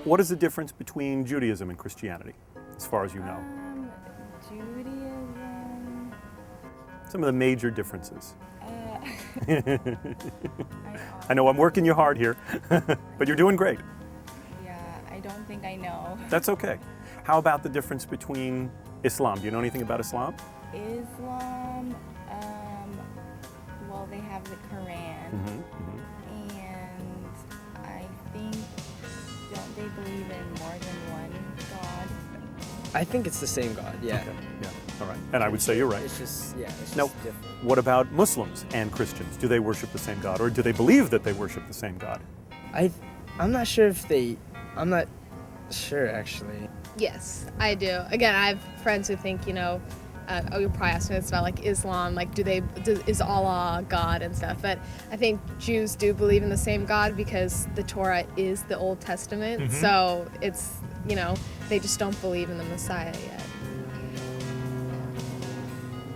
What is the difference between Judaism and Christianity, as far as you know? Judaism. Some of the major differences. I I know I'm working you hard here, but you're doing great. Yeah, I don't think I know. That's okay. How about the difference between Islam? Do you know anything about Islam? Islam, well, they have the Quran, and I think, don't they believe in more than one God? I think it's the same God, yeah. Okay. Yeah. All right. And I would say you're right. It's just, yeah, it's just Now, different. what about Muslims and Christians? Do they worship the same God, or do they believe that they worship the same God? I'm not sure if I'm not sure actually. Yes, I do. Again, I have friends who think, you're probably asking us about like Islam, like is Allah God and stuff, but I think Jews do believe in the same God because the Torah is the Old Testament, so it's, they just don't believe in the Messiah yet.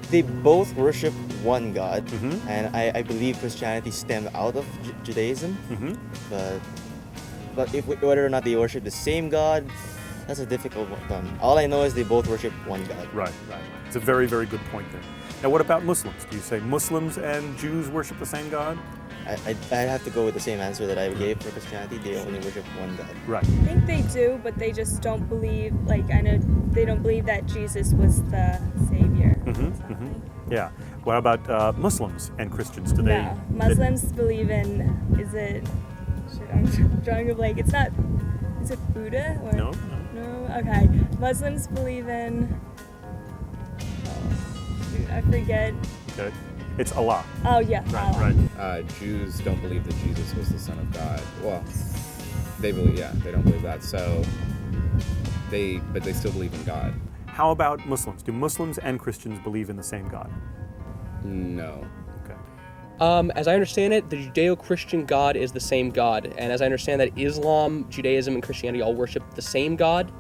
They both worship one God, and I believe Christianity stemmed out of Judaism, but whether or not they worship the same God, that's a difficult one. All I know is they both worship one God. Right. It's a very, very good point there. Now, what about Muslims? Do you say Muslims and Jews worship the same God? I have to go with the same answer that I gave for Christianity. They only worship one God. Right. I think they do, but they just don't believe, I know they don't believe that Jesus was the Savior. Yeah. What about Muslims and Christians? Do they? No. Muslims believe in, I'm drawing a blank. It's not, is it Buddha? Or, No. No? Okay. Muslims believe in, I forget. Okay. It's Allah. Oh, yeah. Allah. Right. Jews don't believe that Jesus was the Son of God. Well, they don't believe that. So but they still believe in God. How about Muslims? Do Muslims and Christians believe in the same God? No. Okay. As I understand it, the Judeo-Christian God is the same God. And as I understand that Islam, Judaism, and Christianity all worship the same God.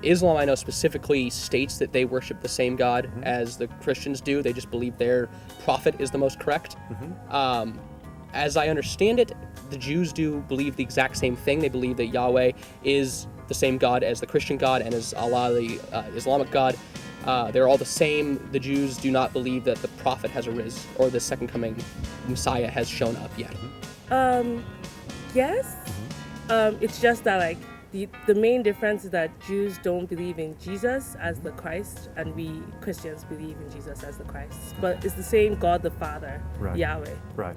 Islam, I know specifically states that they worship the same God as the Christians do. They just believe their prophet is the most correct. As I understand it, the Jews do believe the exact same thing. They believe that Yahweh is the same God as the Christian God and as Allah, the Islamic God. They're all the same. The Jews do not believe that the prophet has arisen or the second coming Messiah has shown up yet. Yes. It's just that the main difference is that Jews don't believe in Jesus as the Christ, and we Christians believe in Jesus as the Christ. But it's the same God the Father, Yahweh. Right.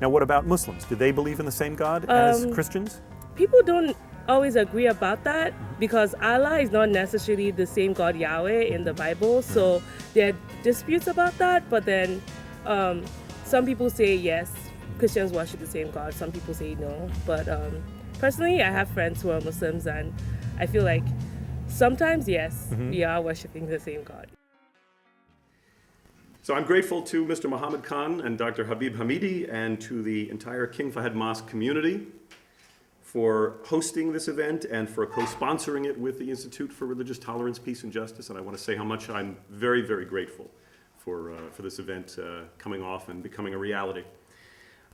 Now, what about Muslims? Do they believe in the same God as Christians? People don't always agree about that because Allah is not necessarily the same God Yahweh in the Bible, so there are disputes about that. But then some people say yes, Christians worship the same God. Some people say no. But personally, I have friends who are Muslims, and I feel like sometimes, yes, we are worshiping the same God. So I'm grateful to Mr. Mohammed Khan and Dr. Habib Hamidi and to the entire King Fahd Mosque community for hosting this event and for co-sponsoring it with the Institute for Religious Tolerance, Peace, and Justice. And I want to say how much I'm very, very grateful for this event coming off and becoming a reality.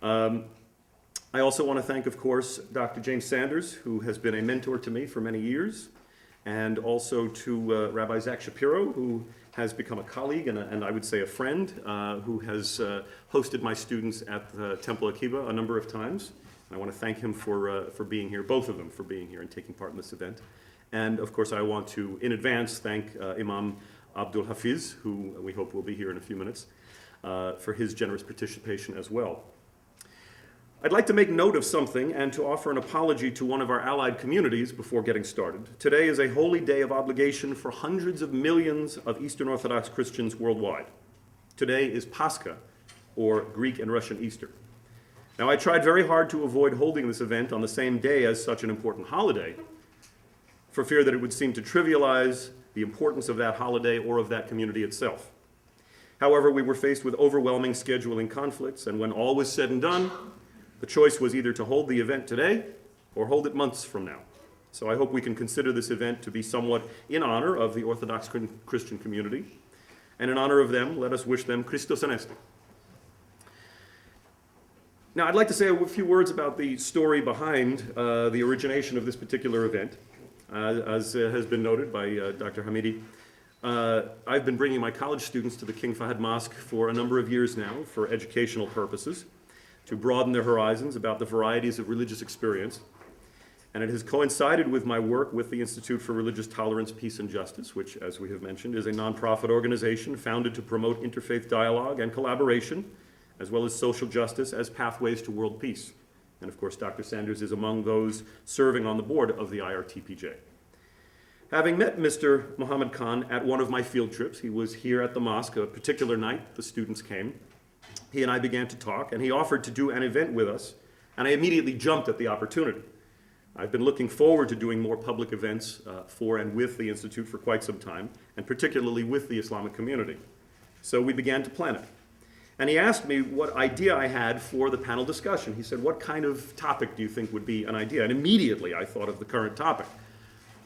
I also want to thank, of course, Dr. James Sanders, who has been a mentor to me for many years, and also to Rabbi Zach Shapiro, who has become a colleague and I would say a friend, who has hosted my students at the Temple Akiba a number of times. And I want to thank him for being here, both of them for being here and taking part in this event. And of course, I want to, in advance, thank Imam Abdul Hafiz, who we hope will be here in a few minutes, for his generous participation as well. I'd like to make note of something and to offer an apology to one of our allied communities before getting started. Today is a holy day of obligation for hundreds of millions of Eastern Orthodox Christians worldwide. Today is Pascha, or Greek and Russian Easter. Now, I tried very hard to avoid holding this event on the same day as such an important holiday, for fear that it would seem to trivialize the importance of that holiday or of that community itself. However, we were faced with overwhelming scheduling conflicts, and when all was said and done, the choice was either to hold the event today or hold it months from now. So I hope we can consider this event to be somewhat in honor of the Orthodox Christian community. And in honor of them, let us wish them Christos Anesti. Now, I'd like to say a few words about the story behind the origination of this particular event. As has been noted by Dr. Hamidi, I've been bringing my college students to the King Fahd Mosque for a number of years now for educational purposes, to broaden their horizons about the varieties of religious experience. And it has coincided with my work with the Institute for Religious Tolerance, Peace, and Justice, which, as we have mentioned, is a nonprofit organization founded to promote interfaith dialogue and collaboration, as well as social justice as pathways to world peace. And of course, Dr. Sanders is among those serving on the board of the IRTPJ. Having met Mr. Mohammed Khan at one of my field trips, he was here at the mosque a particular night, the students came. He and I began to talk, and he offered to do an event with us, and I immediately jumped at the opportunity. I've been looking forward to doing more public events for and with the Institute for quite some time, and particularly with the Islamic community. So we began to plan it. And he asked me what idea I had for the panel discussion. He said, what kind of topic do you think would be an idea? And immediately I thought of the current topic.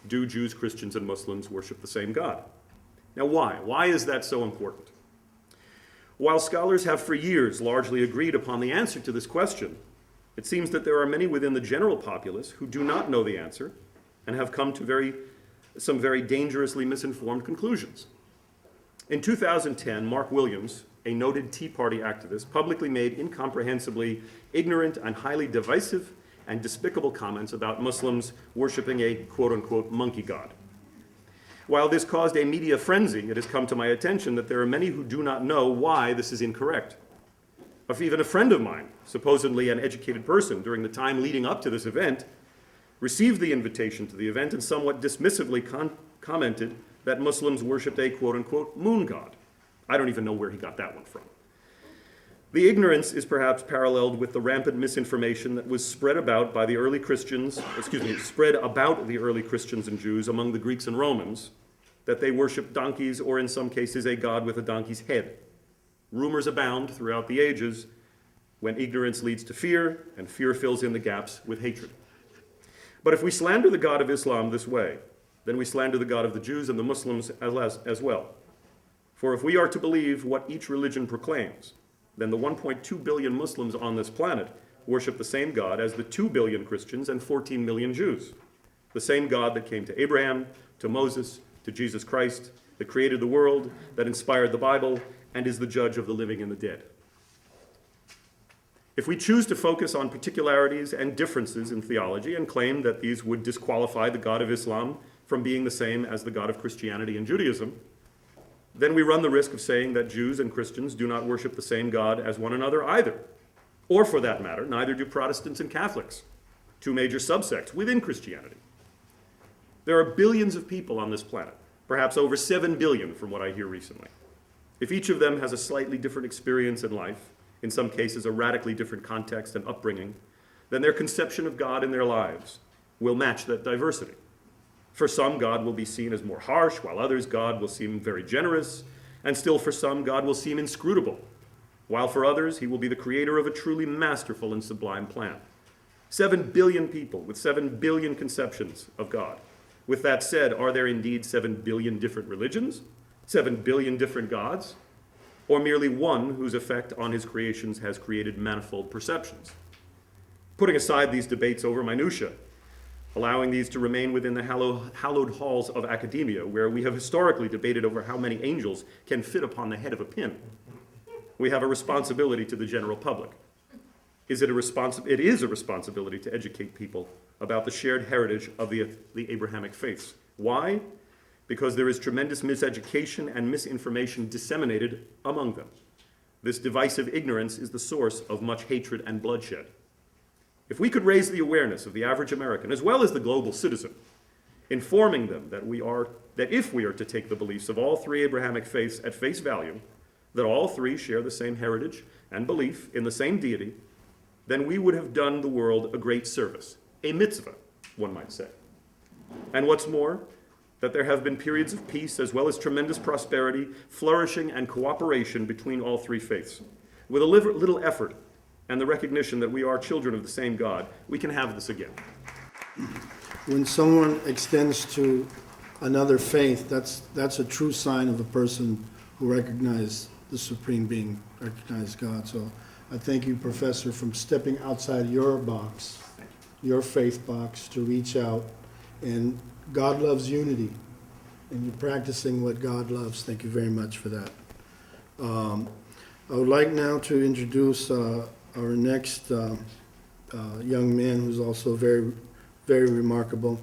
Do Jews, Christians, and Muslims worship the same God? Now why? Why is that so important? While scholars have for years largely agreed upon the answer to this question, it seems that there are many within the general populace who do not know the answer and have come to some very dangerously misinformed conclusions. In 2010, Mark Williams, a noted Tea Party activist, publicly made incomprehensibly ignorant and highly divisive and despicable comments about Muslims worshiping a quote-unquote monkey god. While this caused a media frenzy, it has come to my attention that there are many who do not know why this is incorrect. Even a friend of mine, supposedly an educated person during the time leading up to this event, received the invitation to the event and somewhat dismissively commented that Muslims worshipped a quote-unquote moon god. I don't even know where he got that one from. The ignorance is perhaps paralleled with the rampant misinformation that was spread about the early Christians and Jews among the Greeks and Romans, that they worshiped donkeys or in some cases a god with a donkey's head. Rumors abound throughout the ages when ignorance leads to fear and fear fills in the gaps with hatred. But if we slander the God of Islam this way, then we slander the God of the Jews and the Muslims as well. For if we are to believe what each religion proclaims, then the 1.2 billion Muslims on this planet worship the same God as the 2 billion Christians and 14 million Jews. The same God that came to Abraham, to Moses, to Jesus Christ, that created the world, that inspired the Bible, and is the judge of the living and the dead. If we choose to focus on particularities and differences in theology and claim that these would disqualify the God of Islam from being the same as the God of Christianity and Judaism, then we run the risk of saying that Jews and Christians do not worship the same God as one another either. Or for that matter, neither do Protestants and Catholics, two major subsects within Christianity. There are billions of people on this planet, perhaps over 7 billion from what I hear recently. If each of them has a slightly different experience in life, in some cases a radically different context and upbringing, then their conception of God in their lives will match that diversity. For some, God will be seen as more harsh, while others, God will seem very generous, and still for some, God will seem inscrutable, while for others, he will be the creator of a truly masterful and sublime plan. 7 billion people with 7 billion conceptions of God. With that said, are there indeed 7 billion different religions, 7 billion different gods, or merely one whose effect on his creations has created manifold perceptions? Putting aside these debates over minutiae, allowing these to remain within the hallowed halls of academia, where we have historically debated over how many angels can fit upon the head of a pin, we have a responsibility to the general public. It is a responsibility to educate people about the shared heritage of the Abrahamic faiths. Why? Because there is tremendous miseducation and misinformation disseminated among them. This divisive ignorance is the source of much hatred and bloodshed. If we could raise the awareness of the average American, as well as the global citizen, informing them that if we are to take the beliefs of all three Abrahamic faiths at face value, that all three share the same heritage and belief in the same deity, then we would have done the world a great service, a mitzvah, one might say. And what's more, that there have been periods of peace as well as tremendous prosperity, flourishing, and cooperation between all three faiths. With a little effort and the recognition that we are children of the same God, we can have this again. When someone extends to another faith, that's a true sign of a person who recognizes the Supreme Being, recognizes God. So I thank you, Professor, from stepping outside your box, your faith box, to reach out. And God loves unity, and you're practicing what God loves. Thank you very much for that. I would like now to introduce our next young man who's also very, very remarkable.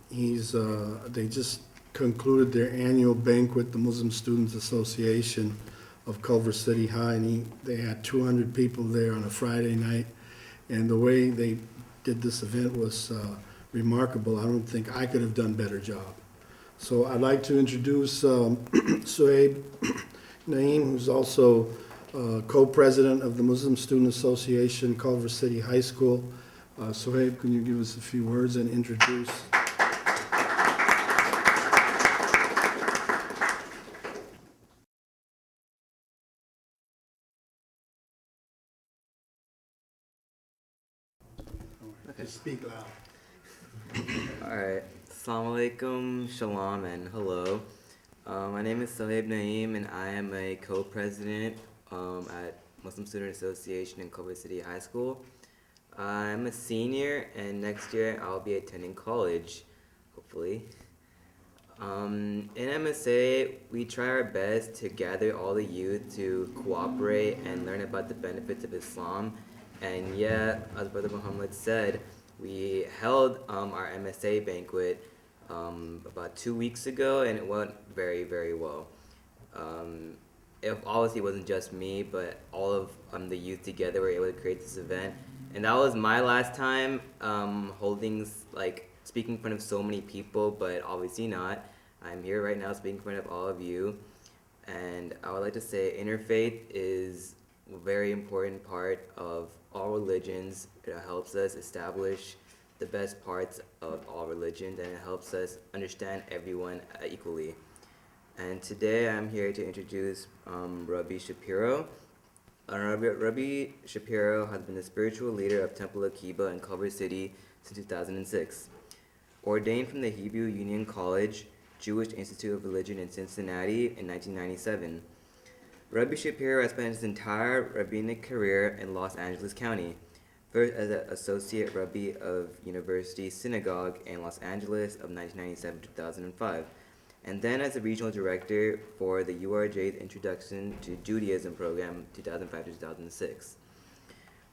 They just concluded their annual banquet, the Muslim Students Association of Culver City High, and they had 200 people there on a Friday night. And the way they did this event was remarkable. I don't think I could have done a better job. So I'd like to introduce Suhaib Naeem, who's also co-president of the Muslim Student Association, Culver City High School. Suhaib, can you give us a few words and introduce? Okay. Speak loud. Alright. Assalamu alaikum, shalom, and hello. My name is Suhaib Naeem, and I am a co-president at Muslim Student Association in Culver City High School. I'm a senior, and next year I'll be attending college, hopefully. In MSA, we try our best to gather all the youth to cooperate and learn about the benefits of Islam. And yeah, as Brother Muhammad said, we held our MSA banquet about 2 weeks ago, and it went very, very well. It obviously wasn't just me, but all of the youth together were able to create this event. And that was my last time speaking in front of so many people, but obviously not. I'm here right now speaking in front of all of you. And I would like to say interfaith is a very important part of all religions. It helps us establish the best parts of all religions, and it helps us understand everyone equally. And today I'm here to introduce Rabbi Shapiro. Rabbi Shapiro has been the spiritual leader of Temple Akiba in Culver City since 2006. Ordained from the Hebrew Union College, Jewish Institute of Religion in Cincinnati in 1997. Rabbi Shapiro has spent his entire rabbinic career in Los Angeles County, first as an associate rabbi of University Synagogue in Los Angeles of 1997 to 2005, and then as a regional director for the URJ's Introduction to Judaism program 2005 to 2006.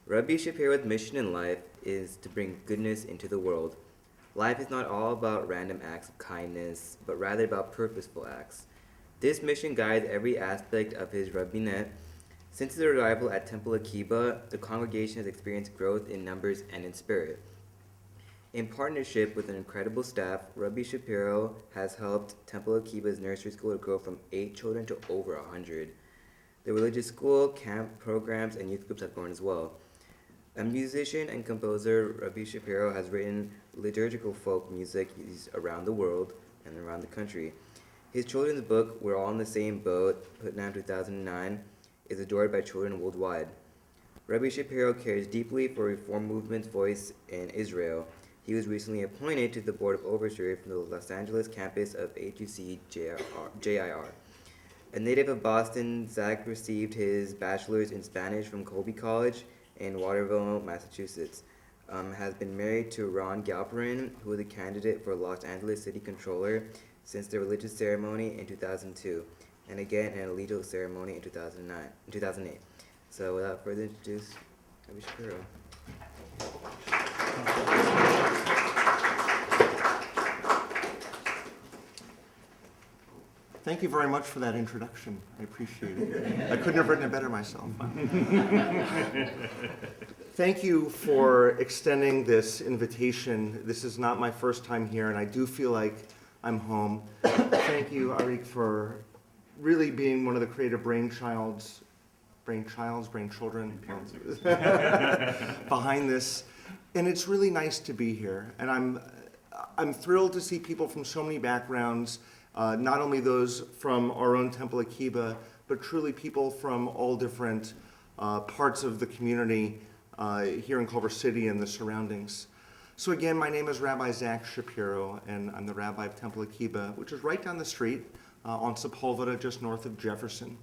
Rabbi Shapiro's mission in life is to bring goodness into the world. Life is not all about random acts of kindness, but rather about purposeful acts. This mission guides every aspect of his rabbinate. Since his arrival at Temple Akiba, the congregation has experienced growth in numbers and in spirit. In partnership with an incredible staff, Rabbi Shapiro has helped Temple Akiba's nursery school to grow from 8 children to over 100. The religious school, camp programs, and youth groups have grown as well. A musician and composer, Rabbi Shapiro has written liturgical folk music around the world and around the country. His children's book, We're All in the Same Boat, put out in 2009, is adored by children worldwide. Rabbi Shapiro cares deeply for Reform Movement's voice in Israel. He was recently appointed to the Board of Overseers from the Los Angeles campus of HUC JIR. A native of Boston, Zach received his bachelor's in Spanish from Colby College in Waterville, Massachusetts. Has been married to Ron Galperin, who was a candidate for Los Angeles City Controller since the religious ceremony in 2002, and again an alleged ceremony in 2008. So without further ado, Rabbi Shapiro. Thank you very much for that introduction. I appreciate it. I couldn't have written it better myself. Thank you for extending this invitation. This is not my first time here, and I do feel like I'm home. Thank you, Arik, for really being one of the creative brainchildren behind this. And it's really nice to be here. And I'm thrilled to see people from so many backgrounds, not only those from our own Temple Akiba, but truly people from all different parts of the community here in Culver City and the surroundings. So again, my name is Rabbi Zach Shapiro, and I'm the rabbi of Temple Akiba, which is right down the street on Sepulveda, just north of Jefferson.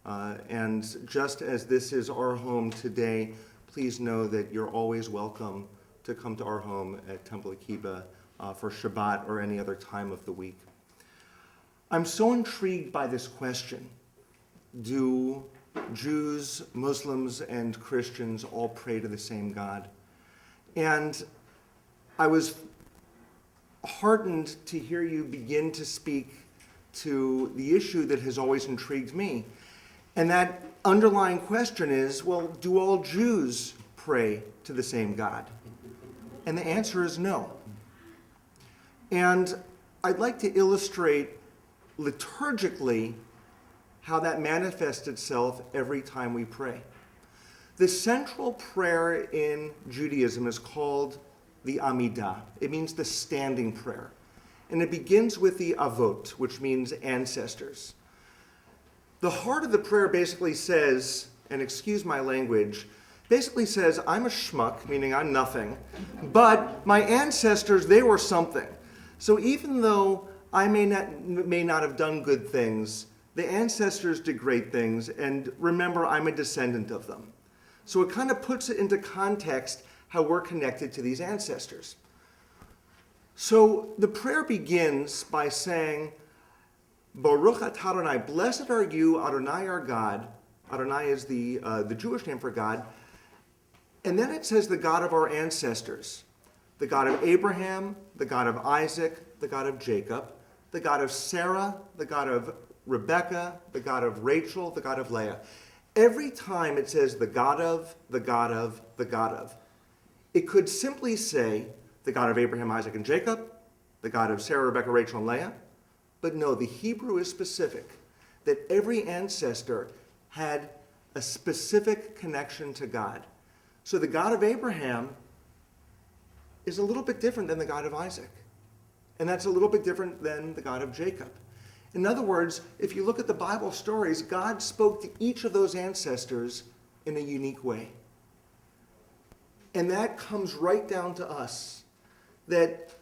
And just as this is our home today, please know that you're always welcome to come to our home at Temple Akiba for Shabbat or any other time of the week. I'm so intrigued by this question. Do Jews, Muslims, and Christians all pray to the same God? And I was heartened to hear you begin to speak to the issue that has always intrigued me. And that underlying question is, well, do all Jews pray to the same God? And the answer is no. And I'd like to illustrate liturgically how that manifests itself every time we pray. The central prayer in Judaism is called the Amidah. It means the standing prayer. And it begins with the Avot, which means ancestors. The heart of the prayer basically says, and excuse my language, basically says, I'm a schmuck, meaning I'm nothing, but my ancestors, they were something. So even though I may not have done good things, the ancestors did great things, and remember, I'm a descendant of them. So it kind of puts it into context how we're connected to these ancestors. So the prayer begins by saying, Baruch atah Adonai, blessed are you, Adonai our God. Adonai is the Jewish name for God. And then it says the God of our ancestors, the God of Abraham, the God of Isaac, the God of Jacob, the God of Sarah, the God of Rebekah, the God of Rachel, the God of Leah. Every time it says the God of, the God of, the God of. It could simply say the God of Abraham, Isaac, and Jacob, the God of Sarah, Rebekah, Rachel, and Leah. But no, the Hebrew is specific, that every ancestor had a specific connection to God. So the God of Abraham is a little bit different than the God of Isaac. And that's a little bit different than the God of Jacob. In other words, if you look at the Bible stories, God spoke to each of those ancestors in a unique way. And that comes right down to us, that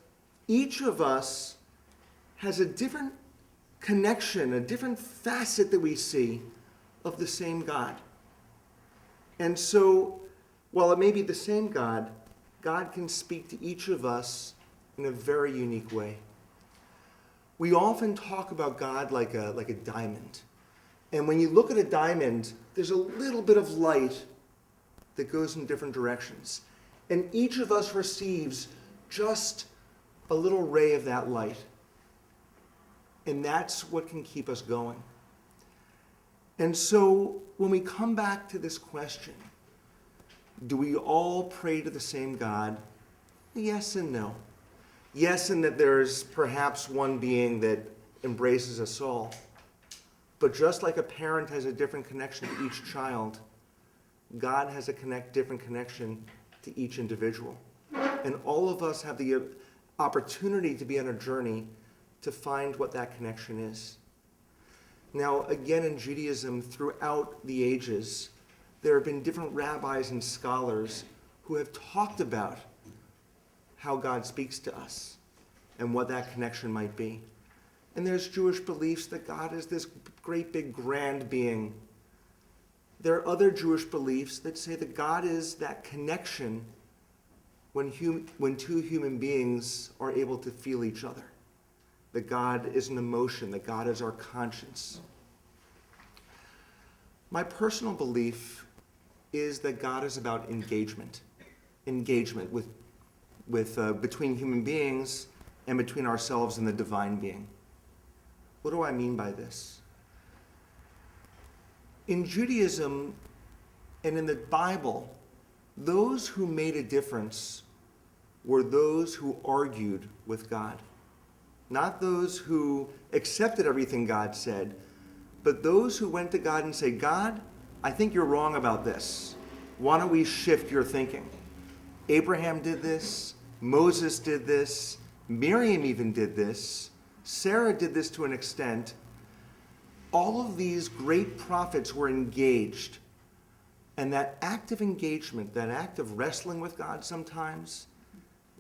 each of us has a different connection, a different facet that we see of the same God. And so, while it may be the same God, God can speak to each of us in a very unique way. We often talk about God like a diamond. And when you look at a diamond, there's a little bit of light that goes in different directions. And each of us receives just a little ray of that light. And that's what can keep us going. And so when we come back to this question, do we all pray to the same God? Yes and no. Yes, in that there's perhaps one being that embraces us all. But just like a parent has a different connection to each child, God has a different connection to each individual. And all of us have the opportunity to be on a journey to find what that connection is. Now, again, in Judaism, throughout the ages, there have been different rabbis and scholars who have talked about how God speaks to us and what that connection might be. And there's Jewish beliefs that God is this great big grand being. There are other Jewish beliefs that say that God is that connection when two human beings are able to feel each other. That God is an emotion, that God is our conscience. My personal belief is that God is about engagement between human beings and between ourselves and the divine being. What do I mean by this? In Judaism and in the Bible, those who made a difference were those who argued with God. Not those who accepted everything God said, but those who went to God and said, God, I think you're wrong about this. Why don't we shift your thinking? Abraham did this, Moses did this, Miriam even did this, Sarah did this to an extent. All of these great prophets were engaged. And that act of engagement, that act of wrestling with God sometimes,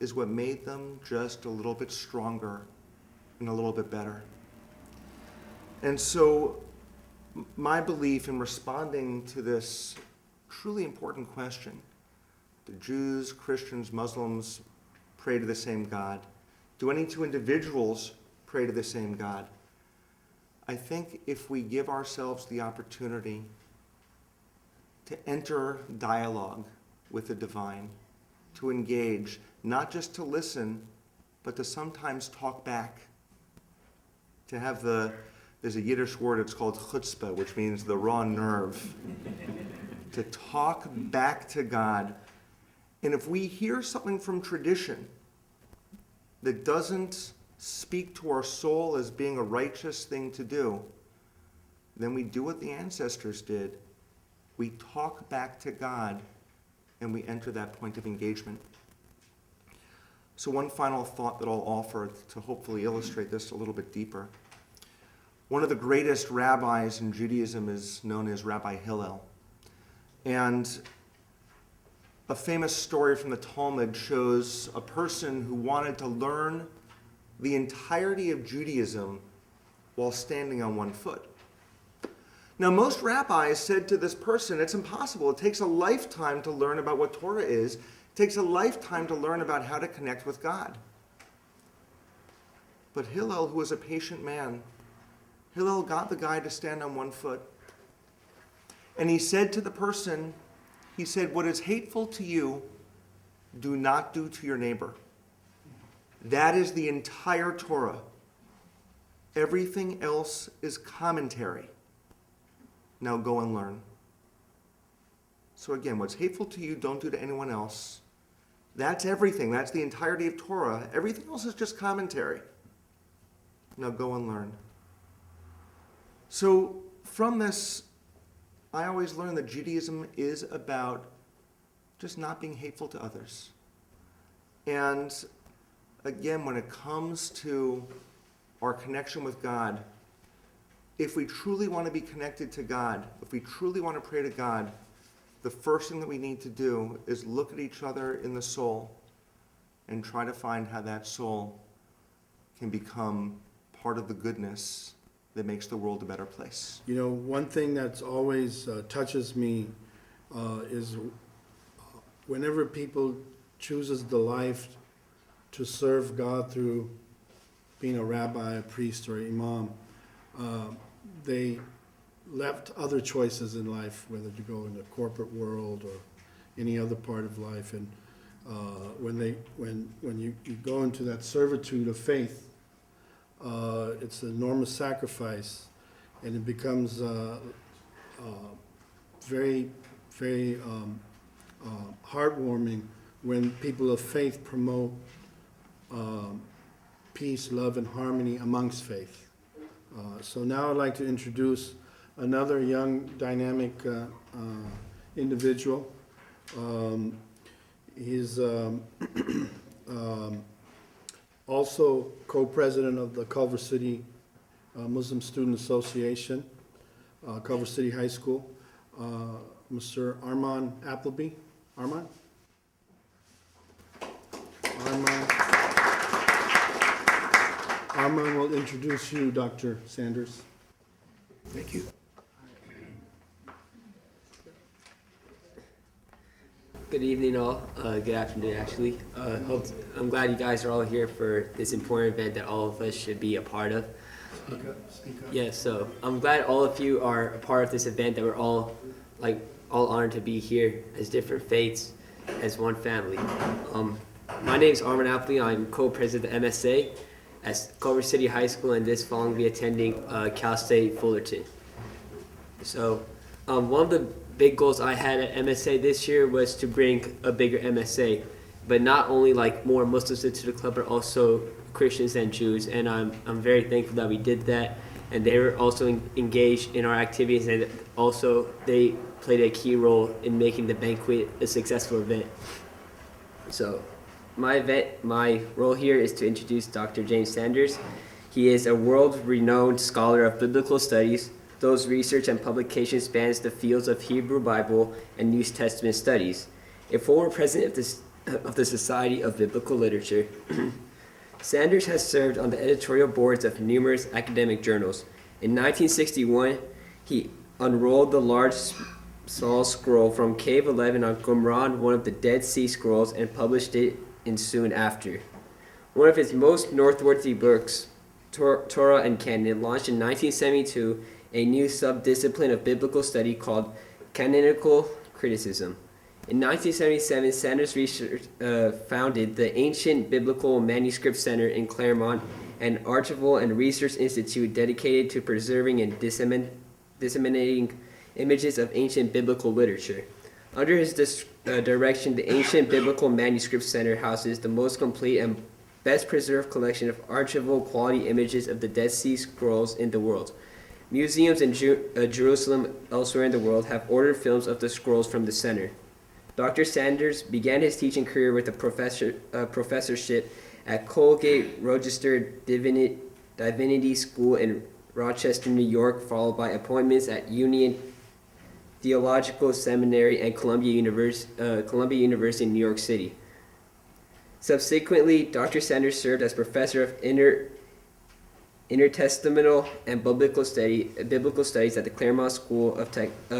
is what made them just a little bit stronger and a little bit better. And so my belief in responding to this truly important question, do Jews, Christians, Muslims pray to the same God? Do any two individuals pray to the same God? I think if we give ourselves the opportunity to enter dialogue with the divine, to engage, not just to listen, but to sometimes talk back, to have there's a Yiddish word, it's called chutzpah, which means the raw nerve, to talk back to God. And if we hear something from tradition that doesn't speak to our soul as being a righteous thing to do, then we do what the ancestors did. We talk back to God and we enter that point of engagement. So one final thought that I'll offer to hopefully illustrate this a little bit deeper. One of the greatest rabbis in Judaism is known as Rabbi Hillel. And a famous story from the Talmud shows a person who wanted to learn the entirety of Judaism while standing on one foot. Now, most rabbis said to this person, it's impossible. It takes a lifetime to learn about what Torah is. It takes a lifetime to learn about how to connect with God. But Hillel, who was a patient man, Hillel got the guy to stand on one foot. And he said to the person, he said, what is hateful to you, do not do to your neighbor. That is the entire Torah. Everything else is commentary. Now go and learn. So again, what's hateful to you, don't do to anyone else. That's everything. That's the entirety of Torah. Everything else is just commentary. Now go and learn. So from this, I always learn that Judaism is about just not being hateful to others. And again, when it comes to our connection with God, if we truly want to be connected to God, if we truly want to pray to God, the first thing that we need to do is look at each other in the soul and try to find how that soul can become part of the goodness that makes the world a better place. You know, one thing that's always touches me is whenever people chooses the life to serve God through being a rabbi, a priest, or imam, they left other choices in life, whether to go in the corporate world or any other part of life. And when you go into that servitude of faith, it's an enormous sacrifice, and it becomes very, very heartwarming when people of faith promote peace, love, and harmony amongst faith. So now I'd like to introduce another young, dynamic individual. He's also co-president of the Culver City Muslim Student Association, Culver City High School, Mr. Armand Appleby. Armand? Armand will introduce you, Dr. Sanders. Thank you. Good evening, all. Good afternoon, actually. I'm glad you guys are all here for this important event that all of us should be a part of. Speak up, speak up. Yeah, so I'm glad all of you are a part of this event, that we're all honored to be here as different faiths, as one family. My name is Armand Appleby. I'm co-president of the MSA at Culver City High School, and this fall I'll be attending Cal State Fullerton. So one of the big goals I had at MSA this year was to bring a bigger MSA, but not only more Muslims into the club, but also Christians and Jews. And I'm very thankful that we did that, and they were also engaged in our activities, and also they played a key role in making the banquet a successful event. So my role here is to introduce Dr. James Sanders. He is a world-renowned scholar of biblical studies. Those research and publications spans the fields of Hebrew Bible and New Testament studies. A former president of the Society of Biblical Literature, Sanders has served on the editorial boards of numerous academic journals. In 1961, He unrolled the large Saul scroll from Cave 11 on Qumran, one of the Dead Sea Scrolls, and published it in soon after. One of his most northwardly books, Torah and Canon, launched in 1972 a new subdiscipline of biblical study called canonical criticism. In 1977, Sanders founded the Ancient Biblical Manuscript Center in Claremont, an archival and research institute dedicated to preserving and disseminating images of ancient biblical literature. Under his direction, the Ancient Biblical Manuscript Center houses the most complete and best preserved collection of archival quality images of the Dead Sea Scrolls in the world. Museums in Jerusalem elsewhere in the world have ordered films of the scrolls from the center. Dr. Sanders began his teaching career with a professorship at Colgate Rochester Divinity School in Rochester, New York, followed by appointments at Union Theological Seminary and Columbia University in New York City. Subsequently, Dr. Sanders served as professor of intertestamental and biblical studies at the Claremont School of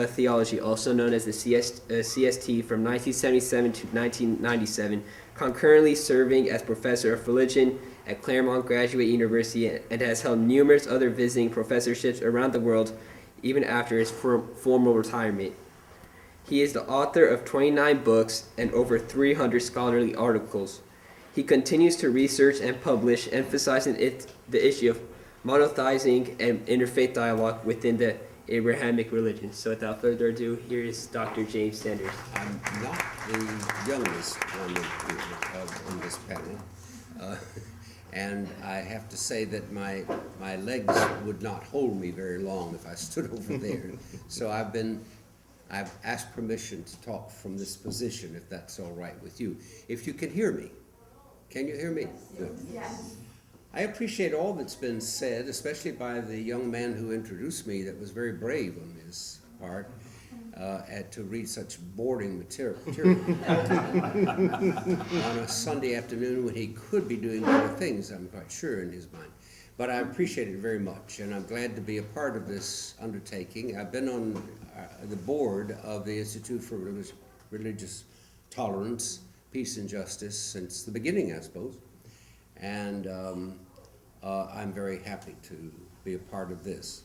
Theology, also known as the CST, from 1977 to 1997, concurrently serving as professor of religion at Claremont Graduate University, and has held numerous other visiting professorships around the world, even after his formal retirement. He is the author of 29 books and over 300 scholarly articles. He continues to research and publish, emphasizing the issue of monotheizing and interfaith dialogue within the Abrahamic religion. So without further ado, here is Dr. James Sanders. I'm not the youngest one on this panel, and I have to say that my legs would not hold me very long if I stood over there. So I've asked permission to talk from this position, if that's all right with you. If you can hear me. Can you hear me? Good. Yes. I appreciate all that's been said, especially by the young man who introduced me. That was very brave on his part to read such boring material on a Sunday afternoon when he could be doing other things, I'm quite sure, in his mind. But I appreciate it very much, and I'm glad to be a part of this undertaking. I've been on the board of the Institute for Religious Tolerance, Peace and Justice since the beginning, I suppose. And I'm very happy to be a part of this.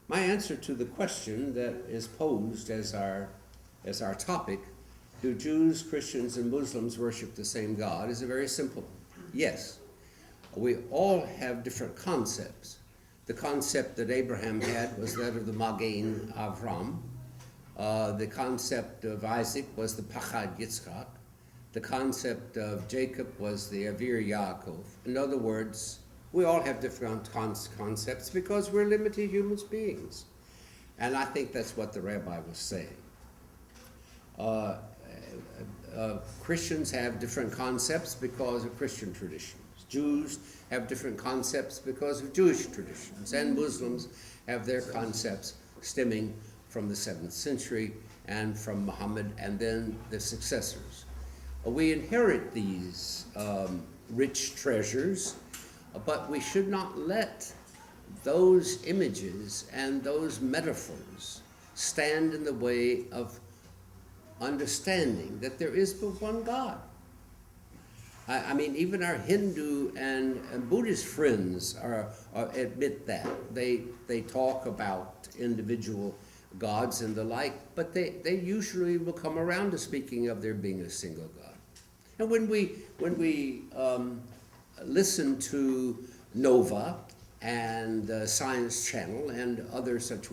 My answer to the question that is posed as our topic, do Jews, Christians, and Muslims worship the same God, is a very simple yes. We all have different concepts. The concept that Abraham had was that of the Magen Avram. The concept of Isaac was the Pachad Yitzchak. The concept of Jacob was the Avir Yaakov. In other words, we all have different concepts because we're limited human beings. And I think that's what the rabbi was saying. Christians have different concepts because of Christian traditions. Jews have different concepts because of Jewish traditions. And Muslims have their concepts stemming from the 7th century and from Muhammad and then the successors. We inherit these rich treasures, but we should not let those images and those metaphors stand in the way of understanding that there is but one God. I mean, even our Hindu and Buddhist friends admit that. They talk about individual gods and the like, but they usually will come around to speaking of there being a single God. And when we listen to Nova and Science Channel and other such